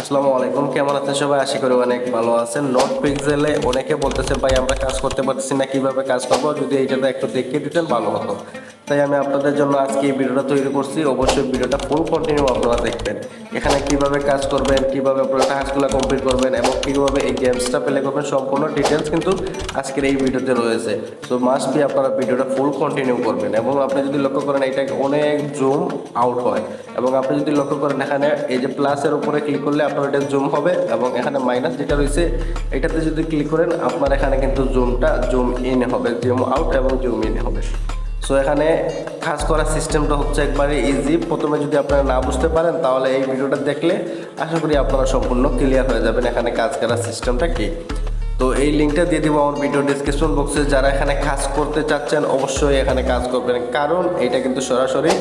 আসসালামু আলাইকুম, কেমন আছেন সবাই? আশা করি অনেক ভালো আছেন। নট পিক্সেলে অনেকে বলতেছে ভাই আমরা কাজ করতে পারতেছি না, কিভাবে কাজ করবো, যদি এইটাতে একটু দেখিয়ে দিতেন ভালো হতো। তাই আমি আপনাদের জন্য আজকে এই ভিডিওটা তৈরি করছি। অবশ্যই ভিডিওটা ফুল কন্টিনিউ আপনারা দেখবেন। এখানে কিভাবে কাজ করবেন, কিভাবে আপনারা টাস্কগুলো কমপ্লিট করবেন এবং কিভাবে এই গেমসটা প্লে করবেন, সম্পূর্ণ ডিটেলস কিন্তু আজকের এই ভিডিওতে রয়েছে। সো মাস্ট বি আপনারা ভিডিওটা ফুল কন্টিনিউ করবেন। এবং আপনি যদি লক্ষ্য করেন এটা অনেক জুম আউট হয়, এবং আপনি যদি লক্ষ্য করেন এখানে এই যে প্লাসের উপরে ক্লিক করলে আপনার এটা জুম হবে, এবং এখানে মাইনাস যেটা রয়েছে এটাতে যদি ক্লিক করেন আপনার এখানে কিন্তু জুম ইন হবে, জুম আউট এবং জুম ইন হবে। সো এখানে কাজ করার সিস্টেমটা হচ্ছে একবারে ইজি। প্রথমে যদি আপনারা না বুঝতে পারেন তাহলে এই ভিডিওটা দেখলে আশা করি আপনারা সম্পূর্ণ ক্লিয়ার হয়ে যাবেন এখানে কাজ করার সিস্টেমটা কি। তো এই লিঙ্কটা দিয়ে দিব আমার ভিডিও ডিসক্রিপশন বক্সে। যারা এখানে কাজ করতে চাচ্ছেন অবশ্যই এখানে কাজ করবেন, কারণ এটা কিন্তু সরাসরি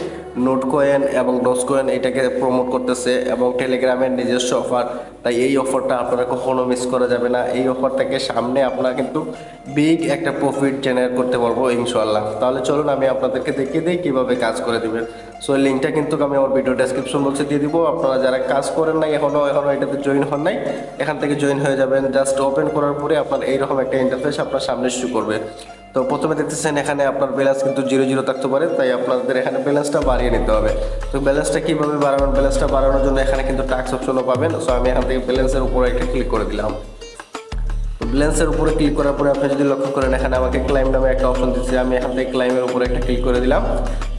নোট কয়েন এবং ডোজ কয়েন এটাকে প্রমোট করতেছে এবং টেলিগ্রামের নিজস্ব অফার। তাই এই অফারটা আপনারা কখনো মিস করা যাবে না। এই অফারটাকে সামনে আপনারা কিন্তু বিগ একটা প্রফিট জেনারেট করতে পারবো ইনশাআল্লাহ। তাহলে চলুন আমি আপনাদেরকে দেখিয়ে দিই কীভাবে কাজ করে দিবেন। সো এই লিঙ্কটা কিন্তু আমি আমার ভিডিও ডেসক্রিপশন বক্সে দিয়ে দিব। আপনারা যারা কাজ করেন নাই এখনও এটাতে জয়েন হন নাই, এখান থেকে জয়েন হয়ে যাবেন। জাস্ট ওপেন করার পরে আপনার এইরকম একটা ইন্টারফেস আপনার সামনে শুরু করবে। তো প্রথমে দেখতেছেন এখানে আপনার ব্যালেন্স কিন্তু 0 থাকতে পারে, তাই আপনাদের এখানে ব্যালেন্সটা বাড়িয়ে নিতে হবে। তো ব্যালেন্সটা কীভাবে বাড়াবেন? ব্যালেন্সটা বাড়ানোর জন্য এখানে কিন্তু টাস্ক অপশনও পাবেন। সো আমি এখান থেকে ব্যালেন্সের উপরে একটা ক্লিক করে দিলাম। তো ব্যালেন্সের উপরে ক্লিক করার পরে আপনি যদি লক্ষ্য করেন এখানে আমাকে ক্লাইম নামে একটা অপশন দিচ্ছে, আমি এখান থেকে ক্লাইমের উপরে একটা ক্লিক করে দিলাম।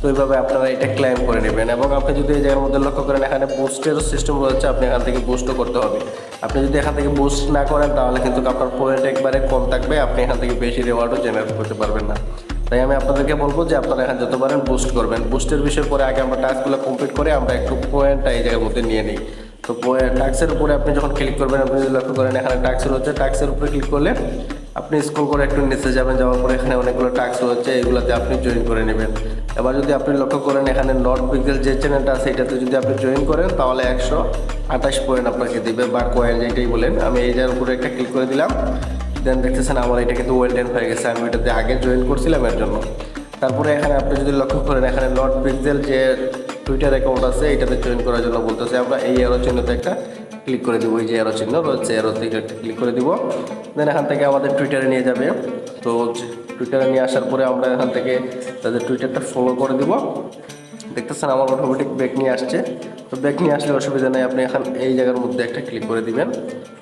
তো এইভাবে আপনারা এটা ক্লাইম করে নেবেন। এবং আপনি যদি এই জায়গার মধ্যে লক্ষ্য করেন এখানে বুস্টেরও সিস্টেম রয়েছে, আপনি এখান থেকে বুস্টও করতে হবে। আপনি যদি এখান থেকে বুস্ট না করেন তাহলে কিন্তু আপনার পয়েন্ট একবারে কম থাকবে, আপনি এখান থেকে বেশি রিওয়ার্ডও জেনারেট করতে পারবেন না। তাই আমি আপনাদেরকে বলবো যে আপনারা এখানে যত পারেন বুস্ট করবেন। বুস্টের বিষয় পরে আগে আমরা টাস্কগুলো কমপ্লিট করে আমরা একটু পয়েন্টটা এই জায়গার মধ্যে নিয়ে নিই। তো টাস্কের উপরে আপনি যখন ক্লিক করবেন, আপনি যদি লক্ষ্য করেন এখানে টাস্ক রয়েছে, টাস্কের উপরে ক্লিক করলে আপনি স্ক্রল করে একটু নিচে যাবেন, যাওয়ার পরে এখানে অনেকগুলো টাস্ক রয়েছে, এগুলোতে আপনি জয়েন করে নেবেন। এবার যদি আপনি লক্ষ্য করেন এখানে নট পিক্সেল যে চ্যানেলটা আছে এটাতে যদি আপনি জয়েন করেন তাহলে 128 পয়েন্ট আপনাকে দিবে, বা কয়েন যেটাই বলেন। আমি এই জায়গার উপরে একটা ক্লিক করে দিলাম। দেন দেখতেছেন আমার এটা কিন্তু ওয়েল ডেন হয়ে গেছে, আমি এটাতে আগে জয়েন করছিলাম এর জন্য। তারপরে এখানে আপনি যদি লক্ষ্য করেন এখানে নট পিক্সেল যে টুইটার অ্যাকাউন্ট আছে এটাতে জয়েন করার জন্য বলতেছে, আমরা এই এরো চিহ্নতে একটা ক্লিক করে দিব। এই যে এরো চিহ্ন রয়েছে, এরোতে একটা ক্লিক করে দিব। দেন এখান থেকে আমাদের টুইটারে নিয়ে যাবে। তো টুইটারে নিয়ে আসার পরে আমরা এখান থেকে তাদের টুইটারটা ফলো করে দিব। দেখতেছেন আমার অটোমেটিক ব্যাক নিয়ে আসছে। তো ব্যাক নিয়ে আসলে অসুবিধা নেই, আপনি এখন এই জায়গার মধ্যে একটা ক্লিক করে দিবেন।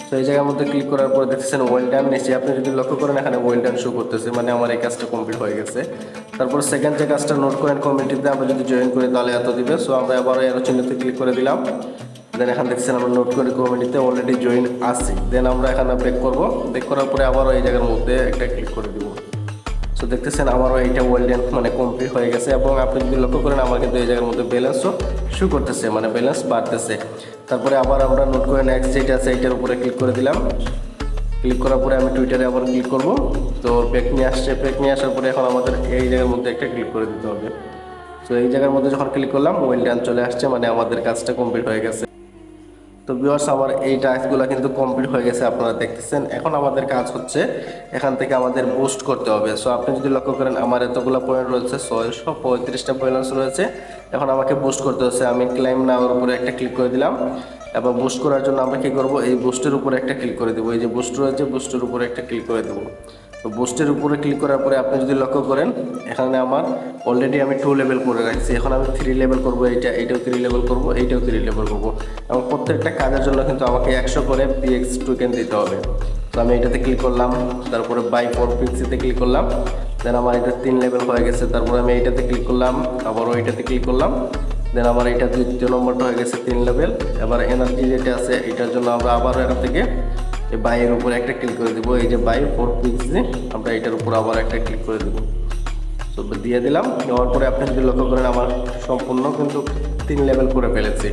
তো এই জায়গার মধ্যে ক্লিক করার পরে দেখতেছেন ওয়েল ডান নিচে, আপনি যদি লক্ষ্য করেন এখানে ওয়েল ডান শো করতেছে, মানে আমার এই কাজটা কমপ্লিট হয়ে গেছে। তারপর সেকেন্ড যে কাজটা নোট করেন কমিউনিটিতে আমরা যদি জয়েন করি তাহলে এত দিবে। সো আমরা আবার এরো চিহ্নতে ক্লিক করে দিলাম। দেন এখানে দেখছেন আমরা নোট করে কমিউনিটিতে অলরেডি জয়েন আসি। দেন আমরা এখানে ব্যাক করবো, ব্যাক করার পরে আবারও এই জায়গার মধ্যে একটা ক্লিক করে দিব। সো দেখতেছেন আমারও এইটা ওয়েলডেন মানে কমপ্লিট হয়ে গেছে। এবং আপনি যদি লক্ষ্য করেন আমার কিন্তু এই জায়গার মধ্যে ব্যালেন্সও শো করতেছে, মানে ব্যালেন্স বাড়তেছে। তারপরে আবার আমরা নোট করে নেক্সট যেটা আছে এইটার উপরে ক্লিক করে দিলাম। ক্লিক করার পরে আমি টুইটারে আবার ক্লিক করব। তো ব্যাক নিয়ে আসছে, ব্যাক নিয়ে আসার পরে এখন আমাদের এই জায়গার মধ্যে একটা ক্লিক করে দিতে হবে। তো এই জায়গার মধ্যে যখন ক্লিক করলাম ওয়েলডেন চলে আসছে, মানে আমাদের কাজটা কমপ্লিট হয়ে গেছে। তো ভিউয়ার্স আমার এই টাস্কগুলো কিন্তু কমপ্লিট হয়ে গেছে, আপনারা দেখতেছেন। এখন আমাদের কাজ হচ্ছে এখান থেকে আমাদের বুস্ট করতে হবে। সো আপনি যদি লক্ষ্য করেন আমার এতগুলো পয়েন্ট রয়েছে, 635টা পয়েন্টস রয়েছে। এখন আমাকে বুস্ট করতে হচ্ছে, আমি ক্লাইম নাওয়ার উপরে একটা ক্লিক করে দিলাম। এবং বুস্ট করার জন্য আমরা কী করবো, এই বুস্টের উপরে একটা ক্লিক করে দেবো। এই যে বুস্ট রয়েছে বুস্টের উপরে একটা ক্লিক করে দেবো। তো বুস্টের উপরে ক্লিক করার পরে আপনি যদি লক্ষ্য করেন এখানে আমার অলরেডি আমি 2 লেভেল করে রাখছি। এখন আমি 3 লেভেল করবো, এইটাও 3 লেভেল করবো, এইটাও 3 লেভেল করবো। এবং প্রত্যেকটা কাজের জন্য কিন্তু আমাকে 100 করে PX টোকেন দিতে হবে। তো আমি এটাতে ক্লিক করলাম, তারপরে বাই 4 পিক্সিতে ক্লিক করলাম। দেন আমার এটা 3 লেভেল হয়ে গেছে। তারপরে আমি এইটাতে ক্লিক করলাম, আবারও এইটাতে ক্লিক করলাম। দেন আমার এটা 2য় নম্বরটা হয়ে গেছে 3 লেভেল। এবার এনার্জি যেটা আছে এটার জন্য আমরা আবারও এখান থেকে এই বাইয়ের উপরে একটা ক্লিক করে দেবো। এই যে বাই 4 পিক্সি আমরা এটার উপর আবার একটা ক্লিক করে দেবো। তো দিয়ে দিলাম। দেওয়ার পরে আপনি যদি লক্ষ্য করেন আমার সম্পূর্ণ কিন্তু 3 লেভেল করে ফেলেছি।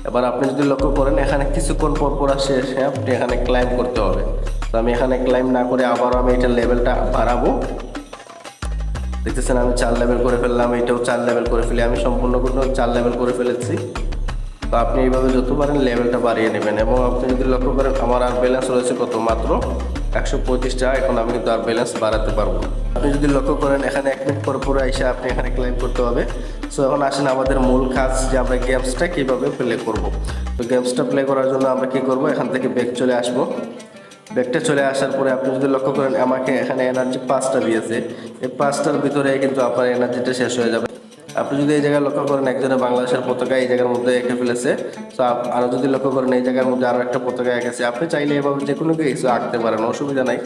এবার আপনি যদি লক্ষ্য করেন এখানে কিছুক্ষণ পর আসে আপনি এখানে ক্লাইম করতে হবে। তো আমি এখানে ক্লাইম না করে আবারও আমি এটার লেভেলটা বাড়াবো। দেখতেছেন আমি 4 লেভেল করে ফেললাম, এটাও 4 লেভেল করে ফেলি, আমি সম্পূর্ণ কিন্তু 4 লেভেল করে ফেলেছি। তো আপনি এইভাবে যত পারেন লেভেলটা বাড়িয়ে নেবেন। এবং আপনি যদি লক্ষ্য করেন আমার আর ব্যালেন্স রয়েছে কত, মাত্র 125টা। এখন আমি কিন্তু আর ব্যালেন্স বাড়াতে পারবো। আপনি যদি লক্ষ্য করেন এখানে 1 মিনিট পর এসে আপনি এখানে ক্লাইম করতে হবে। সো এখন আসেন আমাদের মূল কাজ যে আমরা গেমসটা কীভাবে প্লে করব। তো গেমসটা প্লে করার জন্য আমরা কী করব, এখান থেকে ব্যাক চলে আসবো। ব্যাকটা চলে আসার পরে আপনি যদি লক্ষ্য করেন আমাকে এখানে এনার্জি 5টা দিয়েছে, এই 5টার ভিতরে কিন্তু আপনার এনার্জিটা শেষ হয়ে যাবে। আপনি যদি এই জায়গায় লক্ষ্য করেন একজনের বাংলাদেশের পতাকা এই জায়গার মধ্যে এঁকে ফেলেছে, তো আরও যদি লক্ষ্য করেন এই জায়গার মধ্যে আরও একটা পতাকা এঁকেছে। আপনি চাইলে এভাবে যে কোনো কিছু আঁকতে পারেন, অসুবিধা নাই,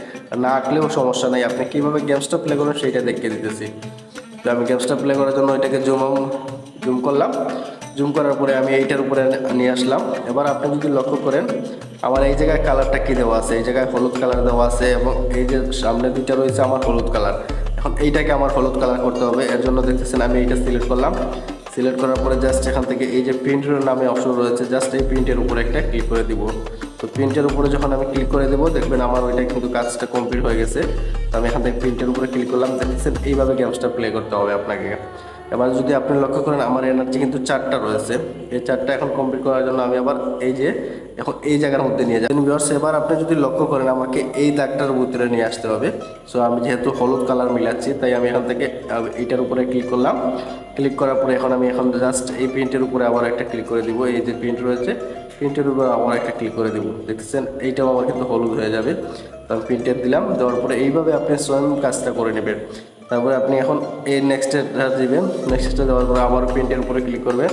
না আঁকলেও সমস্যা নাই। আপনি কীভাবে গেমসটা প্লে করেন সেইটা দেখিয়ে দিতেছি। তো আমি গেমসটা প্লে করার জন্য এটাকে জুম করলাম। জুম করার পরে আমি এইটার উপরে নিয়ে আসলাম। এবার আপনি যদি লক্ষ্য করেন আমার এই জায়গায় কালারটা কী দেওয়া আছে, এই জায়গায় হলুদ কালার দেওয়া আছে এবং এই যে সামনে দুইটা রয়েছে আমার হলুদ কালার। এখন এইটাকে আমার হলুদ কালার করতে হবে, এর জন্য দেখতেছেন আমি এইটা সিলেক্ট করলাম। সিলেক্ট করার পরে জাস্ট এখান থেকে এই যে প্রিন্টের নামে অপশন রয়েছে, জাস্ট এই প্রিন্টের উপরে একটা ক্লিক করে দিব। তো প্রিন্টের উপরে যখন আমি ক্লিক করে দেবো দেখবেন আমার ওইটা কিন্তু কাজটা কমপ্লিট হয়ে গেছে। তো আমি এখান থেকে প্রিন্টের উপরে ক্লিক করলাম, দেখতেছেন এইভাবে গেমসটা প্লে করতে হবে আপনাকে। এবার যদি আপনি লক্ষ্য করেন আমার এনার্জি কিন্তু 4টা রয়েছে, এই 4টা এখন কমপ্লিট করার জন্য আমি আবার এই যে এখন এই জায়গার মধ্যে নিয়ে যাবেন ভিউয়ার্স। এবার আপনি যদি লক্ষ্য করেন আমাকে এই দাগটার ভিতরে নিয়ে আসতে হবে। সো আমি যেহেতু হলুদ কালার মিলাচ্ছি তাই আমি এখান থেকে এইটার উপরে ক্লিক করলাম। ক্লিক করার পরে এখন আমি জাস্ট এই প্রিন্টের উপরে আবার একটা ক্লিক করে দিব। এই যে প্রিন্ট রয়েছে প্রিন্টের উপরে আবার একটা ক্লিক করে দিব, দেখতেছেন এইটাও আমার কিন্তু হলুদ হয়ে যাবে। তো আমি প্রিন্টের দিলাম, দেওয়ার পরে এইভাবে আপনি স্বয়ং কাজটা করে নেবেন। তারপরে আপনি এখন এই নেক্সটটা দিবেন, নেক্সটটা দেওয়ার পরে আবারও প্রিন্টের উপরে ক্লিক করবেন,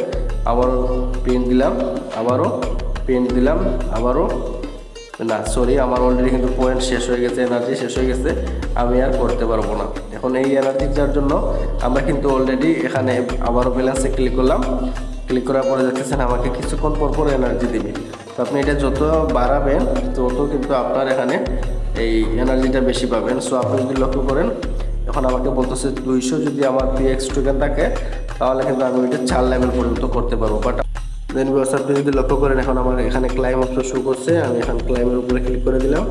আবারও প্রিন্ট দিলাম, আবারও প্রিন্ট দিলাম, আবারও না সরি আমার অলরেডি কিন্তু পয়েন্ট শেষ হয়ে গেছে, এনার্জি শেষ হয়ে গেছে, আমি আর করতে পারবো না। এখন এই এনার্জিটার জন্য আমরা কিন্তু অলরেডি এখানে আবারও ব্যালেন্সে ক্লিক করলাম। ক্লিক করার পরে দেখতেছেন আমাকে কিছুক্ষণ পর এনার্জি দিবে। তো আপনি এটা যত বাড়াবেন তত কিন্তু আপনার এখানে এই এনার্জিটা বেশি পাবেন। সো আপনি যদি লক্ষ্য করেন এখন আমাকে বলতেছে 200 যদি আমার PX টোকেন থাকে তাহলে কিন্তু আমি ওইটা 4 লেভেল পর্যন্ত করতে পারবো। বাট দেন আপনি যদি লক্ষ্য করেন এখন আমার এখানে ক্লাইম অপশন শো করছে, আমি এখন ক্লাইমের উপরে ক্লিক করে দিলাম।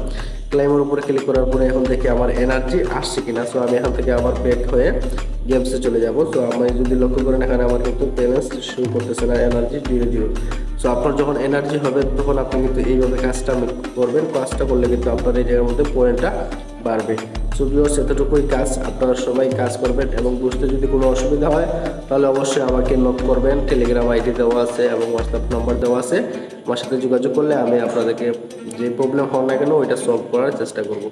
ক্লাইমের উপরে ক্লিক করার পরে এখন দেখি আমার এনার্জি আসছে কিনা। সো আমি এখান থেকে আবার ব্যাক হয়ে গেমসে চলে যাব। সো আমি যদি লক্ষ্য করেন এখানে আমার কিন্তু ব্যালেন্স শো করতেছে না, এনার্জি 0 সো আপনার যখন এনার্জি হবে তখন আপনি কিন্তু এইভাবে কাজটা করবেন। কাজটা করলে কিন্তু আপনার এই জায়গার মধ্যে পয়েন্টটা বাড়বে। সো ভিউয়ার্স এতটুকুই কাজ, আপনারা সবাই কাজ করবেন এবং বুঝতে যদি কোনো অসুবিধা হয় তাহলে অবশ্যই আমাকে নক করবেন। টেলিগ্রাম আইডি দেওয়া আছে এবং হোয়াটসঅ্যাপ নম্বর দেওয়া আছে, আমার সাথে যোগাযোগ করলে আমি আপনাদেরকে যে প্রবলেম হয় না কেন ওইটা সলভ করার চেষ্টা করব।